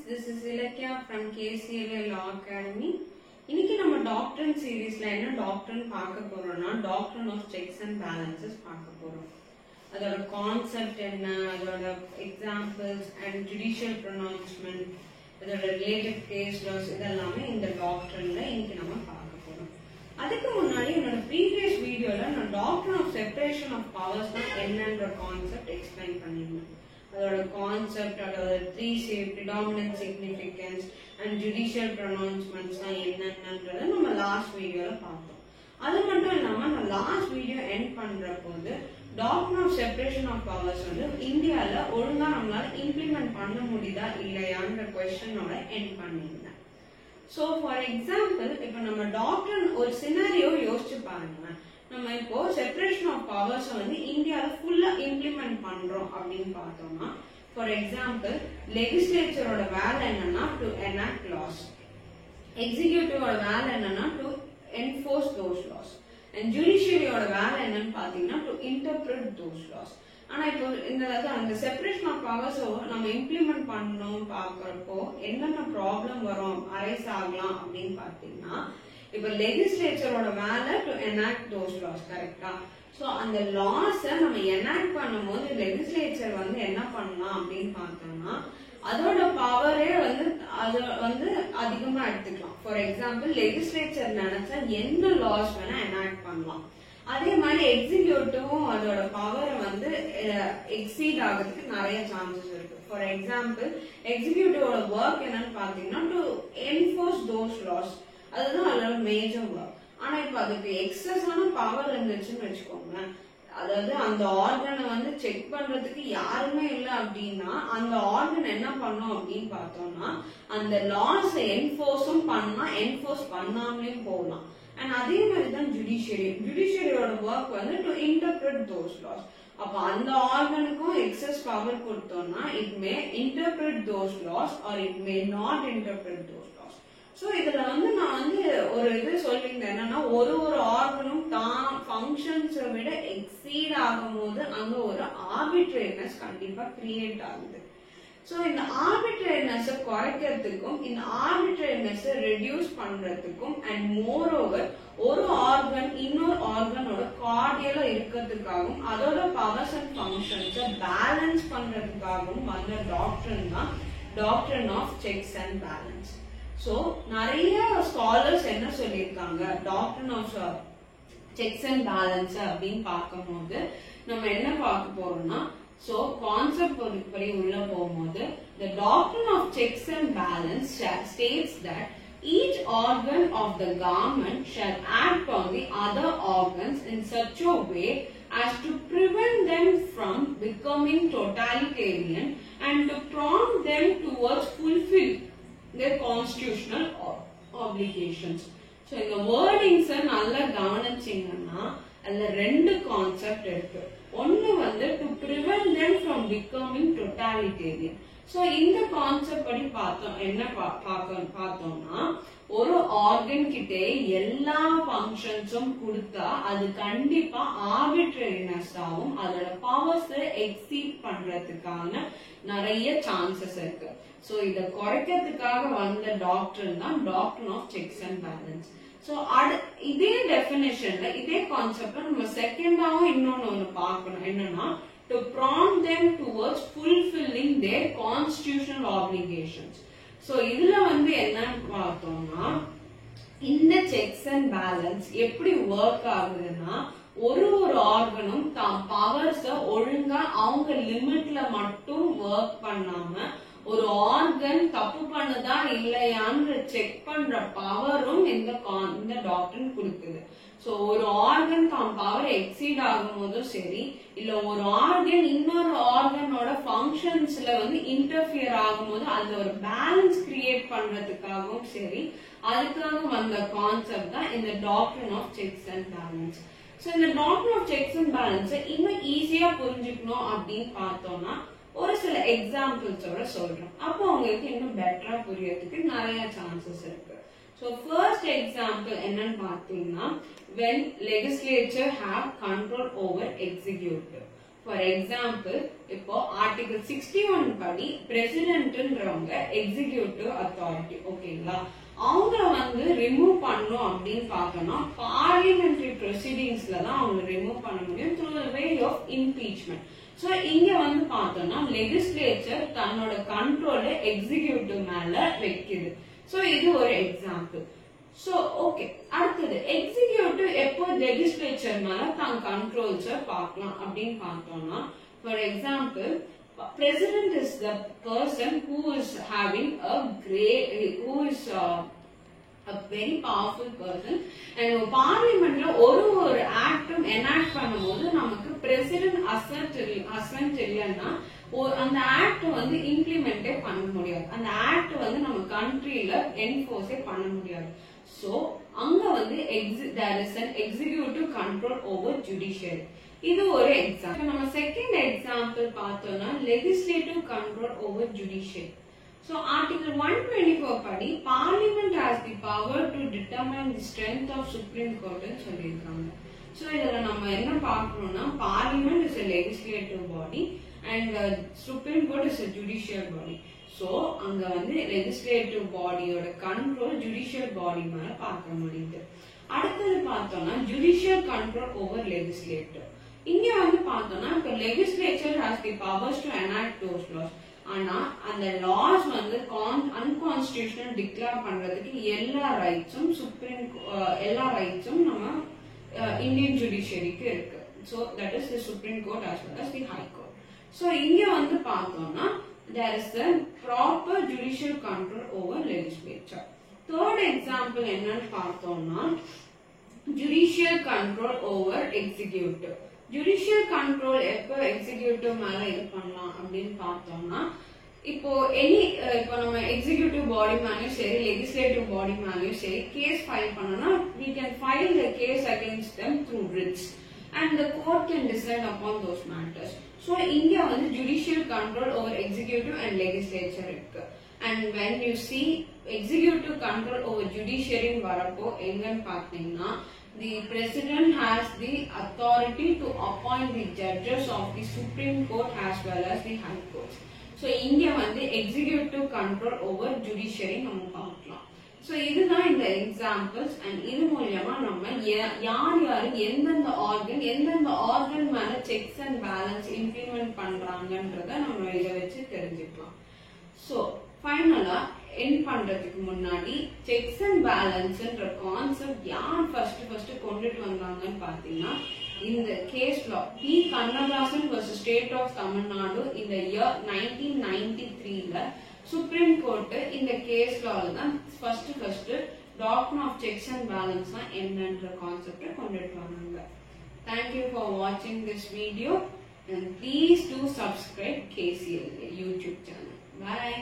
this is Ilakya from KCLA Law Academy. இன்னைக்கு நம்ம டாக்டரின் சீரீஸ்ல என்ன டாக்டரின் பார்க்க போறோம்னா டாக்டரின் ஆஃப் செக்ஸ் அண்ட் பேலன்சஸ் பார்க்க போறோம். அதோட கான்செப்ட் என்ன, அதோட எக்ஸாம்பிள்ஸ் அண்ட் ஜுடிஷியல் ப்ரொனவுன்ஸ்மெண்ட், அதோட ரிலேட்டட் கேஸ் லாஸ் இதெல்லாமே இந்த டாக்டரின்ல இன்னைக்கு நம்ம பார்க்க போறோம். அதுக்கு முன்னாடி என்னோட ப்ரீவியஸ் வீடியோல நான் டாக்டரின் ஆஃப் செப்பரேஷன் ஆஃப் பவர்ஸ்னா என்னன்ற கான்செப்ட் எக்ஸ்பிளைன் பண்ணிருந்தேன். அதோட கான்செப்ட், அதோட predominant significance and judicial pronouncements என்னன்றத நம்ம லாஸ்ட் வீடியோல பார்த்தோம். அது மட்டும் இல்லாம நான் லாஸ்ட் வீடியோ எண்ட் பண்ற போது டாக்டரின் ஆஃப் செப்பரேஷன் ஆஃப் பவர்ஸ் வந்து இந்தியால ஒழுங்கா நம்மளால இம்ப்ளிமெண்ட் பண்ண முடியுதா இல்லையான்ற கொஸ்டினோட எண்ட் பண்ணிருந்தேன். சோ ஃபார் எக்ஸாம்பிள், இப்ப நம்ம டாக்டர் ஒரு சினாரியோ யோசிச்சு பாருங்க. நம்ம இப்போ செப்பரேஷன் ஆஃப் பவர்ஸ் வந்து இந்தியால ஃபுல்லா இம்ப்ளிமெண்ட் பண்றோம் அப்படின்னு பார்த்தோம்னா, ஃபார் எக்ஸாம்பிள் லெஜிஸ்லேச்சரோட வேலை என்னன்னா டு எனாக்ட் லாஸ், எக்ஸிகியூட்டிவோட வேலை என்னன்னா to enforce those laws, and ஜுடிஷியரியோட வேலை என்னன்னு பாத்தீங்கன்னா டு இன்டர்பிரட் தோஸ் லாஸ். ஆனா இப்போ அந்த செப்பரேஷன் ஆஃப் பவர்ஸ் நம்ம இம்ப்ளிமெண்ட் பண்ணணும் பாக்குறப்போ என்னென்ன ப்ராப்ளம் வரும், அரைஸ் ஆகலாம் அப்படின்னு பாத்தீங்கன்னா, இப்ப லெஜிஸ்லேச்சரோட வேலை டு எனாக்ட் தோஸ் லாஸ், கரெக்டா? சோ அந்த லாஸ நம்ம எனாக்ட் பண்ணும்போது லெஜிஸ்லேச்சர் வந்து என்ன பண்ணலாம் அப்படின்னு பார்த்தோம்னா, அதோட பவரே வந்து அதிகமா எடுத்துக்கலாம். ஃபார் எக்ஸாம்பிள், லெஜிஸ்லேச்சர் நினைச்சா என்ன லாஸ் வேணா எனாக்ட் பண்ணலாம். அதே மாதிரி எக்ஸிக்யூட்டிவும் அதோட பவரை வந்து எக்ஸீட் ஆகிறதுக்கு நிறைய சான்சஸ் இருக்கு. ஃபார் எக்ஸாம்பிள், எக்ஸிக்யூட்டிவோட ஒர்க் என்னன்னு பாத்தீங்கன்னா டு என்ஃபோர்ஸ் தோஸ் லாஸ், அதுதான் அதோட மேஜர் ஒர்க். ஆனா இப்ப அதுக்கு எக்ஸஸான பவர் இருந்துச்சுன்னு வச்சுக்கோங்களேன், அதாவது அந்த ஆர்கனை வந்து செக் பண்றதுக்கு யாருமே இல்லை அப்படின்னா அந்த ஆர்கன் என்ன பண்ணும் அப்படின்னு பார்த்தோம்னா, அந்த லாஸ் என்ஃபோர்ஸும் பண்ணலாம், என்ஃபோர்ஸ் பண்ணாமலேயும் போகலாம். அண்ட் அதே மாதிரிதான் ஜுடிஷியரியோட ஒர்க் வந்து டு இன்டர்பிரட் தோஸ் லாஸ். அப்ப அந்த ஆர்கனுக்கும் எக்ஸஸ் பவர் கொடுத்தோம்னா it may interpret those laws or it may not interpret those laws. So இதுல வந்து நான் வந்து ஒரு இது சொல்லியிருந்தேன் என்னன்னா, ஒரு ஆர்கனும் தான் ஃபங்க்ஷன்ஸை விட எக்ஸீட் ஆகும் போது அங்க ஒரு ஆர்பிட்ரேரினஸ் கண்டிப்பா கிரியேட் ஆகுது. சோ இந்த ஆர்பிட்ரேரினஸ் குறைக்கிறதுக்கும் இந்த ஆர்பிட்ரேரினஸ் ரெடியூஸ் பண்றதுக்கும் அண்ட் மோர் ஓவர் ஒரு ஆர்கன் இன்னொரு ஆர்கனோட கார்டியலா இருக்கிறதுக்காகவும் அதோட பவர்ஸ் அண்ட் ஃபங்க்ஷன்ஸை பேலன்ஸ் பண்றதுக்காகவும் வந்த டாக்டரின் தான் doctrine of checks and balance. So நிறைய ஸ்காலர்ஸ் என்ன சொல்லியிருக்காங்க, டாக்டரின் ஆஃப் செக்ஸ் அண்ட் பேலன்ஸ் அப்படின்னு பார்க்கும்போது நம்ம என்ன பார்க்க போறோம்னா, சோ கான்செப்ட் படி உள்ள போகும்போது the doctrine of checks and balance states that each organ of the government shall act on the other organs in such a way as to prevent them from becoming totalitarian and to prompt them towards fulfill their constitutional obligations. So இந்த wordings நல்லா கவனிச்சீங்கன்னா அதுல ரெண்டு concept இருக்கு. ஒன்னு வந்து to prevent them from becoming totalitarian. So இந்த concept படி பார்த்தோம் என்ன பார்த்தோம்னா, ஒரு ஆர்கன் கிட்டே எல்லா ஃபங்க்ஷன்ஸும் கொடுத்தா அது கண்டிப்பா ஆர்பிட்ரரினஸ் ஆகும், அதோட பவர்ஸ் எக்ஸீட் பண்றதுக்கான நிறைய சான்சஸ் இருக்கு. சோ இத குறைக்கிறதுக்காக வந்த டாக்டரின் தான் doctrine of checks and balance. So இதே டெபினிஷன்ல இதே கான்செப்ட்ல நம்ம செகண்டாவும் இன்னொன்னு பார்க்கணும், என்னன்னா to prompt them towards fulfilling their constitutional obligations. So இதுல வந்து என்ன பார்த்தோம்னா, இந்த செக்ஸ் அண்ட் பேலன்ஸ் எப்படி ஒர்க் ஆகுதுன்னா, ஒரு ஆர்கனும் தான் பவர்ஸ ஒழுங்கா அவங்க லிமிட்ல மட்டும் ஒர்க் பண்ணாம ஒரு ஆர்கன் தப்பு பண்ணுதா இல்லையான்னு செக் பண்ற பவரும் இந்த டாக்டரின் கொடுக்குது. சோ ஒரு ஆர்கன் தான் பவர் எக்ஸீட் ஆகும் போதும் சரி, இல்ல ஒரு ஆர்கன் இன்னொரு ஆர்கனோட ஃபங்க்ஷன்ஸ்ல வந்து இன்டர்ஃபியர் ஆகும் போது அதுல ஒரு பேலன்ஸ் கிரியேட் பண்றதுக்காகவும் சரி, அதுக்காக வந்த கான்செப்ட் தான் இந்த doctrine of checks and balance. So இந்த doctrine of checks and balance இன்னும் ஈஸியா புரிஞ்சுக்கணும் அப்படின்னு பார்த்தோம்னா ஒரு சில எக்ஸாம்பிள்ஸோட சொல்றேன். அப்போ உங்களுக்கு இன்னும் பெட்டரா புரியறதுக்கு நிறைய சான்சஸ் இருக்கு. So first example என்னன்னு பார்த்தீங்கன்னா, when legislature have control over executive. For example இப்போ ஆர்டிகல் 61 படி பிரசிடென்ட்ன்றவங்க எக்ஸிகியூட்டிவ் அத்தாரிட்டி, ஓகேங்களா? அவங்கள வந்து ரிமூவ் பண்ணணும் அப்படின்னு பார்த்தோம்னா பார்லிமெண்டரி ப்ரொசீடிங்ஸ்ல தான் அவங்க ரிமூவ் பண்ண முடியும் through the way of impeachment. So இங்க வந்து பார்த்தோம்னா லெஜிஸ்லேச்சர் தன்னோட கண்ட்ரோல எக்ஸிகியூட்டிவ் மேல வைக்குது. சோ இது ஒரு எக்ஸாம்பிள். சோ ஓகே, அடுத்தது எக்ஸிகியூட்டிவ் எப்போ லெஜிஸ்லேச்சர் மேல தான் கண்ட்ரோல்ஸ பார்க்கலாம் அப்படின்னு பார்த்தோம்னா, for example President is the person who is having a very powerful person, and பார்லிமெண்ட்ல ஒரு ஆக்டும் எனாக்ட் பண்ணும்போது நமக்கு பிரசிடென்ட் அசென்ட் இல்லைன்னா அந்த ஆக்ட் வந்து இம்ப்ளிமெண்டே பண்ண முடியாது, அந்த ஆக்ட் வந்து நம்ம கண்ட்ரியில என்ஃபோர்ஸே பண்ண முடியாது. சோ அங்க வந்து there is an executive control over judiciary. இது ஒரு எக்ஸாம்பிள். நம்ம செகண்ட் எக்ஸாம்பிள் பார்த்தோம்னா legislative control over judiciary. So Article 124 படி Parliament has the power to determine the strength of Supreme Court ன்னு சொல்லியிருக்காங்க. So இதுல நம்ம என்ன பார்க்கணும்னா Parliament is a legislative body and Supreme Court is a judicial body. So அங்க வந்து legislative bodyயோட control judicial body மேல பார்க்க முடியுது. அடுத்தது பார்த்தோம்னா judicial control over legislative. இங்க வந்து பார்த்தோம்னா இப்ப legislature has the powers to enact those laws. ஆனா அந்த லாஸ் வந்து அன்கான்ஸ்டிடியூஷனல் டிக்ளேர் பண்றதுக்கு எல்லா ரைட்ஸும் நம்ம இந்தியன் ஜுடிஷியரிக்கு இருக்கு. So that is the supreme court as well as the high court. So இங்க வந்து பார்த்தோம்னா there is the proper judicial control over legislature. Third example என்னன்னு பார்த்தோம்னா judicial control over executive. Judicial control எப்போ எக்ஸிகியூட்டிவ் மேல இது பண்ணலாம் அப்படின்னு பார்த்தோம்னா, இப்போ நம்ம எக்ஸிகியூட்டிவ் பாடி மேலயும் சரி லெஜிஸ்லேட்டிவ் பாடி மேலயும் சரி கேஸ் ஃபைல் பண்ணோம்னா we can file the case against them through writs and the court can decide upon those matters. So இங்க வந்து judicial control over executive and legislature இருக்கு. And when you see executive control over judiciary வரப்போ எங்கன்னு பார்த்தீங்கன்னா the president has the authority to appoint the judges of the Supreme Court as well as the High Court. So இங்க வந்து executive control over judiciary நம்ம பார்க்கலாம். So இதுதான் இந்த examples and இது மூலமா நம்ம யார் எந்தெந்த ஆர்கன் மேல செக்ஸ் அண்ட் பேலன்ஸ் இம்ப்ளிமெண்ட் பண்றாங்கன்றத நம்ம இதை வச்சு தெரிஞ்சுக்கலாம். So ஃபைனலா எண்ட் பண்றதுக்கு முன்னாடி செக்ஸ் அண்ட் பேலன்ஸ்ன்ற கான்செப்ட் யார் ஃபர்ஸ்ட் கொண்டுட்டு வந்தாங்கன்னு பாத்தீங்கன்னா இந்த case law P Kannadasan vs state of Tamil Nadu இந்த இயர் 1993ல சுப்ரீம் கோர்ட் இந்த கேஸ் லால தான் ஃபர்ஸ்ட் டாக்டரின் ஆஃப் செக்ஸ் அண்ட் பேலன்ஸ் என்னன்ற கான்செப்ட கொண்டுட்டு வந்தாங்க. Thank you for watching this video and please do subscribe KCLA YouTube channel. Bye.